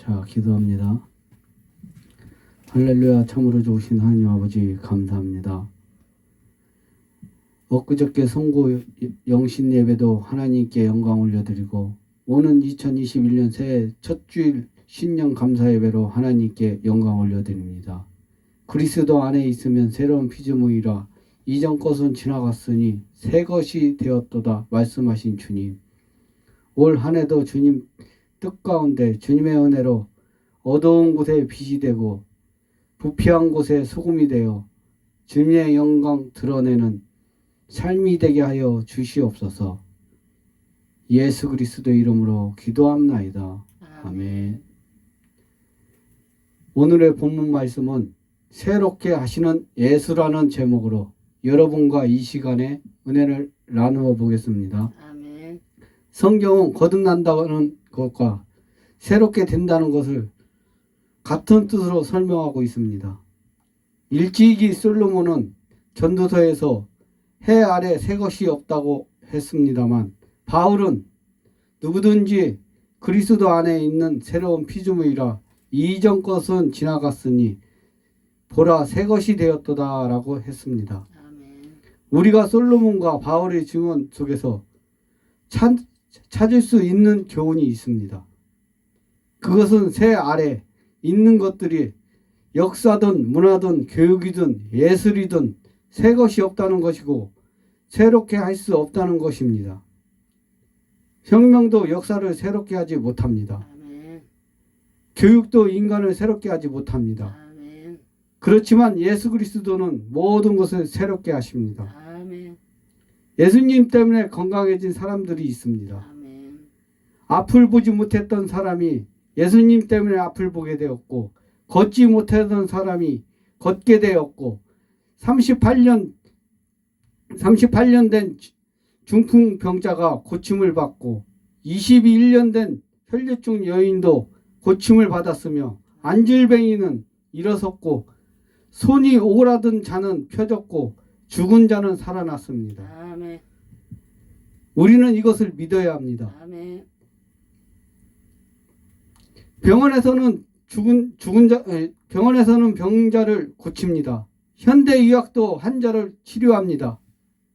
자, 기도합니다. 할렐루야. 참으로 좋으신 하나님 아버지 감사합니다. 엊그저께 성고 영신 예배도 하나님께 영광 올려드리고 오는 2021년 새해 첫 주일 신년 감사 예배로 하나님께 영광 올려드립니다. 그리스도 안에 있으면 새로운 피조물이라 이전 것은 지나갔으니 새 것이 되었도다 말씀하신 주님, 올 한 해도 주님 뜻 가운데 주님의 은혜로 어두운 곳에 빛이 되고 부패한 곳에 소금이 되어 주님의 영광 드러내는 삶이 되게 하여 주시옵소서. 예수 그리스도 이름으로 기도합나이다. 아멘. 오늘의 본문 말씀은 새롭게 하시는 예수라는 제목으로 여러분과 이 시간에 은혜를 나누어 보겠습니다. 아멘. 성경은 거듭난다는 것과 새롭게 된다는 것을 같은 뜻으로 설명하고 있습니다. 일찍이 솔로몬은 전도서에서 해 아래 새 것이 없다고 했습니다만, 바울은 누구든지 그리스도 안에 있는 새로운 피조물이라 이전 것은 지나갔으니 보라 새 것이 되었도다 라고 했습니다. 아멘. 우리가 솔로몬과 바울의 증언 속에서 찾을 수 있는 교훈이 있습니다. 그것은 새 아래 있는 것들이 역사든 문화든 교육이든 예술이든 새 것이 없다는 것이고 새롭게 할 수 없다는 것입니다. 혁명도 역사를 새롭게 하지 못합니다. 아멘. 교육도 인간을 새롭게 하지 못합니다. 아멘. 그렇지만 예수 그리스도는 모든 것을 새롭게 하십니다. 아멘. 예수님 때문에 건강해진 사람들이 있습니다. 아멘. 앞을 보지 못했던 사람이 예수님 때문에 앞을 보게 되었고, 걷지 못하던 사람이 걷게 되었고, 38년 된 중풍병자가 고침을 받고 21년 된 혈류증 여인도 고침을 받았으며, 안질뱅이는 일어섰고 손이 오그라든 자는 펴졌고 죽은 자는 살아났습니다. 아멘. 우리는 이것을 믿어야 합니다. 아멘. 병원에서는 병원에서는 병자를 고칩니다. 현대의학도 환자를 치료합니다.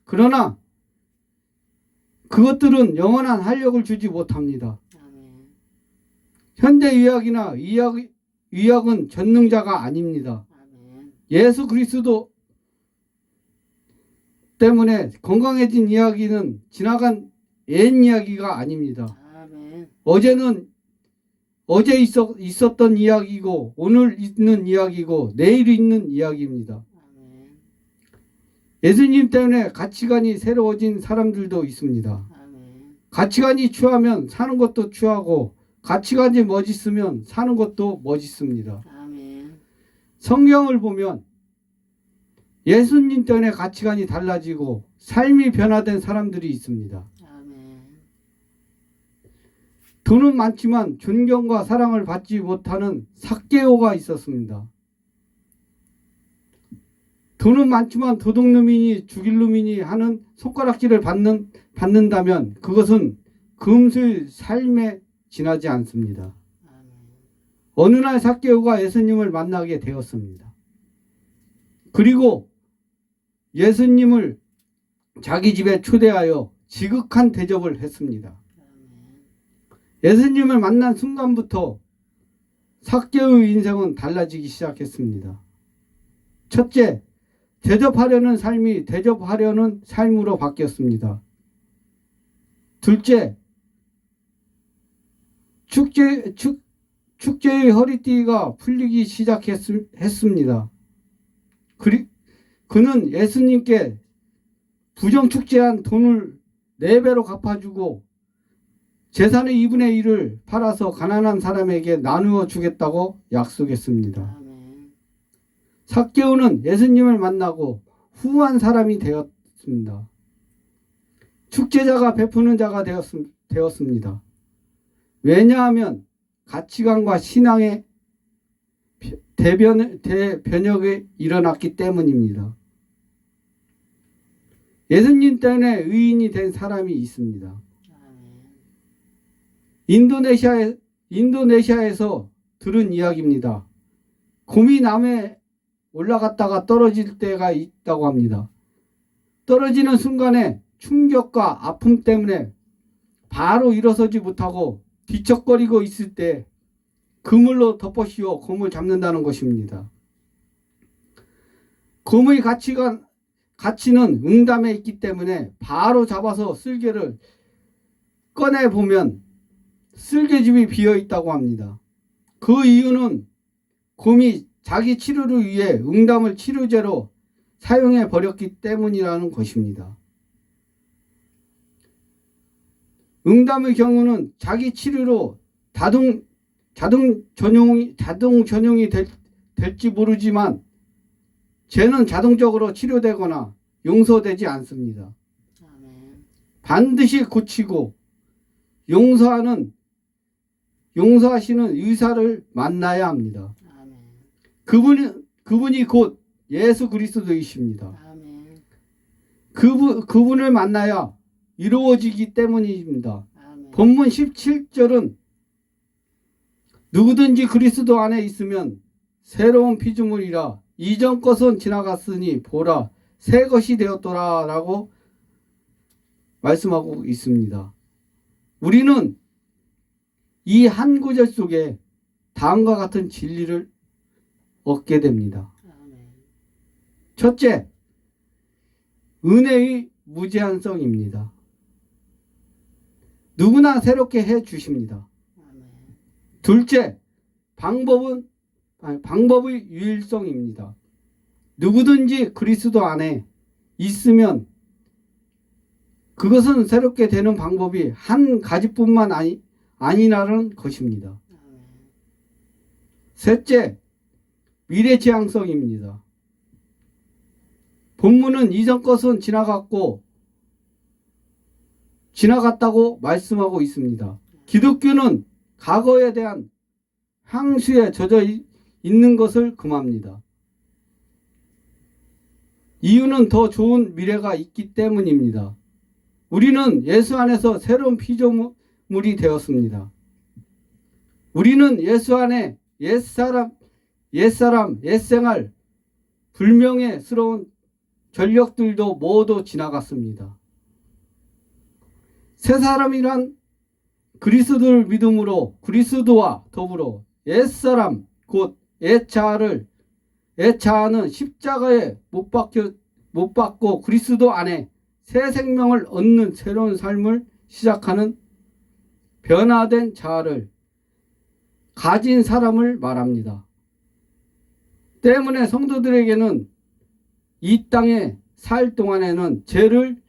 그러나 그것들은 영원한 활력을 주지 못합니다. 아멘. 현대의학이나 의학은 전능자가 아닙니다. 아멘. 예수 그리스도 때문에 건강해진 이야기는 지나간 옛 이야기가 아닙니다. 아멘. 어제 있었던 이야기고 오늘 있는 이야기고 내일 있는 이야기입니다. 아멘. 예수님 때문에 가치관이 새로워진 사람들도 있습니다. 아멘. 가치관이 추하면 사는 것도 추하고 가치관이 멋있으면 사는 것도 멋있습니다. 아멘. 성경을 보면 예수님 때문에 가치관이 달라지고 삶이 변화된 사람들이 있습니다. 아멘. 돈은 많지만 존경과 사랑을 받지 못하는 삭개오가 있었습니다. 돈은 많지만 도둑놈이니 죽일 놈이니 하는 손가락질을 받는다면 그것은 금수의 삶에 지나지 않습니다. 아멘. 어느 날 삭개오가 예수님을 만나게 되었습니다. 그리고 예수님을 자기 집에 초대하여 지극한 대접을 했습니다. 예수님을 만난 순간부터 삭개오의 인생은 달라지기 시작했습니다. 첫째, 대접하려는 삶이 대접하려는 삶으로 바뀌었습니다. 둘째, 축제의 허리띠가 풀리기 시작했습니다. 그는 예수님께 부정축제한 돈을 4배로 갚아주고 재산의 2분의 1을 팔아서 가난한 사람에게 나누어 주겠다고 약속했습니다. 아멘. 삭개오는 예수님을 만나고 후한 사람이 되었습니다. 축제자가 베푸는 자가 되었습니다. 왜냐하면 가치관과 신앙의 대변혁이 일어났기 때문입니다. 예수님 때문에 의인이 된 사람이 있습니다. 인도네시아에서 들은 이야기입니다. 곰이 나무에 올라갔다가 떨어질 때가 있다고 합니다. 떨어지는 순간에 충격과 아픔 때문에 바로 일어서지 못하고 뒤척거리고 있을 때 그물로 덮어씌워 곰을 잡는다는 것입니다. 곰의 가치는 응담에 있기 때문에 바로 잡아서 쓸개를 꺼내보면 쓸개집이 비어 있다고 합니다. 그 이유는 곰이 자기 치료를 위해 응담을 치료제로 사용해 버렸기 때문이라는 것입니다. 응담의 경우는 자기 치료로 자동 전용이 될지 모르지만 죄는 자동적으로 치료되거나 용서되지 않습니다. 반드시 고치고 용서하시는 의사를 만나야 합니다. 그분이 곧 예수 그리스도이십니다. 그분을 만나야 이루어지기 때문입니다. 본문 17절은 누구든지 그리스도 안에 있으면 새로운 피조물이라 이전 것은 지나갔으니 보라 새 것이 되었더라 라고 말씀하고 있습니다. 우리는 이 한 구절 속에 다음과 같은 진리를 얻게 됩니다. 첫째, 은혜의 무제한성입니다. 누구나 새롭게 해 주십니다. 둘째, 방법의 유일성입니다. 누구든지 그리스도 안에 있으면 그것은 새롭게 되는 방법이 한 가지뿐만 아니라는 것입니다. 셋째, 미래지향성입니다. 본문은 이전 것은 지나갔다고 말씀하고 있습니다. 기독교는 과거에 대한 향수에 젖어 있는 것을 금합니다. 이유는 더 좋은 미래가 있기 때문입니다. 우리는 예수 안에서 새로운 피조물이 되었습니다. 우리는 예수 안에 옛사람, 옛생활, 불명예스러운 전력들도 모두 지나갔습니다. 새 사람이란 그리스도를 믿음으로 그리스도와 더불어 옛사람 곧 옛자아는 십자가에 못 박고 그리스도 안에 새 생명을 얻는 새로운 삶을 시작하는 변화된 자아를 가진 사람을 말합니다. 때문에 성도들에게는 이 땅에 살 동안에는 죄에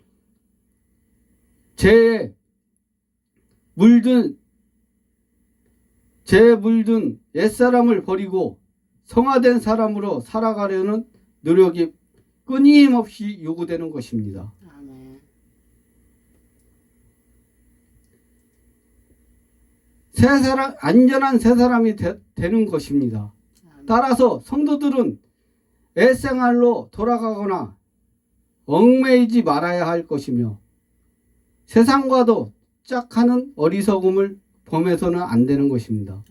물든 옛사람을 버리고 성화된 사람으로 살아가려는 노력이 끊임없이 요구되는 것입니다. 안전한 새 사람이 되는 것입니다. 따라서 성도들은 옛생활로 돌아가거나 얽매이지 말아야 할 것이며 세상과도 짝하는 어리석음을 범해서는 안 되는 것입니다.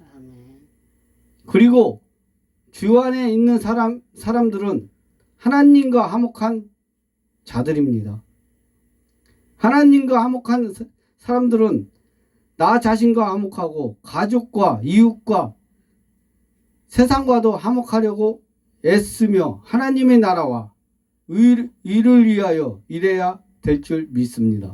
그리고 주 안에 있는 사람들은 하나님과 화목한 자들입니다. 하나님과 화목한 사람들은 나 자신과 화목하고 가족과 이웃과 세상과도 화목하려고 애쓰며 하나님의 나라와 의를 위하여 일해야 될 줄 믿습니다.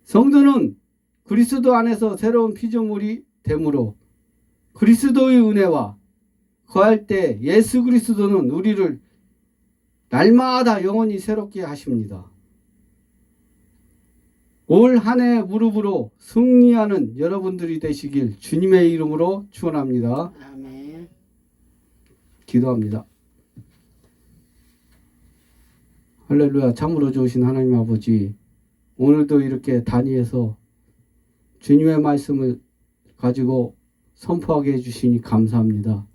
성도는 그리스도 안에서 새로운 피조물이 되므로 그리스도의 은혜와 거할 때 예수 그리스도는 우리를 날마다 영원히 새롭게 하십니다. 올 한 해 무릎으로 승리하는 여러분들이 되시길 주님의 이름으로 축원합니다. 아멘. 기도합니다. 할렐루야. 참으로 좋으신 하나님 아버지, 오늘도 이렇게 단위에서 주님의 말씀을 가지고 선포하게 해주시니 감사합니다.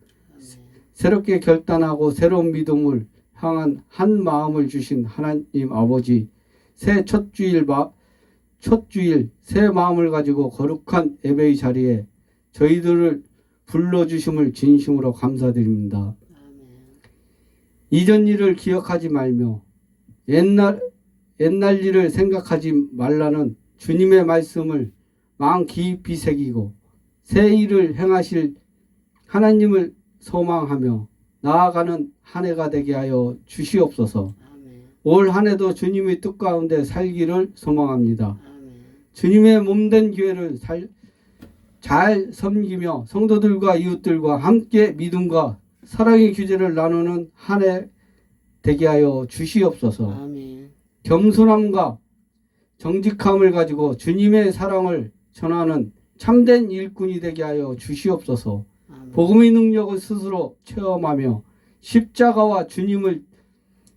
새롭게 결단하고 새로운 믿음을 향한 한 마음을 주신 하나님 아버지, 새 첫 주일 새 마음을 가지고 거룩한 예배의 자리에 저희들을 불러주심을 진심으로 감사드립니다. 이전 일을 기억하지 말며 옛날 일을 생각하지 말라는 주님의 말씀을 마음 깊이 새기고 새 일을 행하실 하나님을 소망하며 나아가는 한 해가 되게 하여 주시옵소서. 올 한 해도 주님의 뜻 가운데 살기를 소망합니다. 주님의 몸된 교회를 잘 섬기며 성도들과 이웃들과 함께 믿음과 사랑의 규제를 나누는 한 해 되게 하여 주시옵소서. 아멘. 겸손함과 정직함을 가지고 주님의 사랑을 전하는 참된 일꾼이 되게 하여 주시옵소서. 아멘. 복음의 능력을 스스로 체험하며 십자가와 주님을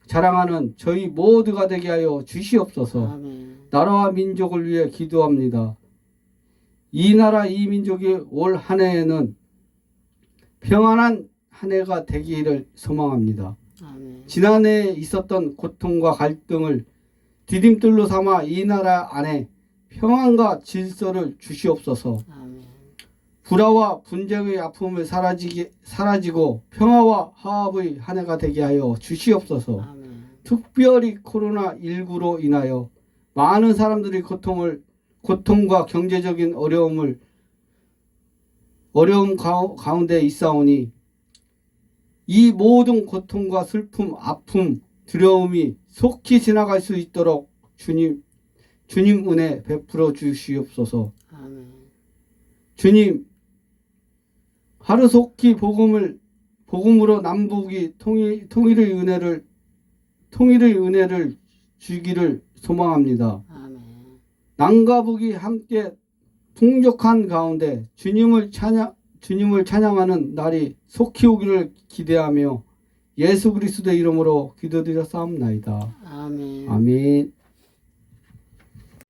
자랑하는 저희 모두가 되게 하여 주시옵소서. 아멘. 나라와 민족을 위해 기도합니다. 이 나라 이 민족이 올 한 해에는 평안한 한 해가 되기를 소망합니다. 아멘. 지난해에 있었던 고통과 갈등을 디딤돌로 삼아 이 나라 안에 평안과 질서를 주시옵소서. 아멘. 불화와 분쟁의 아픔을 사라지고 평화와 화합의 한 해가 되게 하여 주시옵소서. 아멘. 특별히 코로나19로 인하여 많은 사람들이 고통과 경제적인 어려움 가운데 있사오니 이 모든 고통과 슬픔, 아픔, 두려움이 속히 지나갈 수 있도록 주님 은혜 베풀어 주시옵소서. 아멘. 주님, 하루속히 복음으로 남북이 통일의 은혜를 주기를 소망합니다. 아멘. 남과 북이 함께 풍족한 가운데 주님을 찬양하는 날이 속히 오기를 기대하며 예수 그리스도의 이름으로 기도드려 싸움나이다. 아멘. 아멘.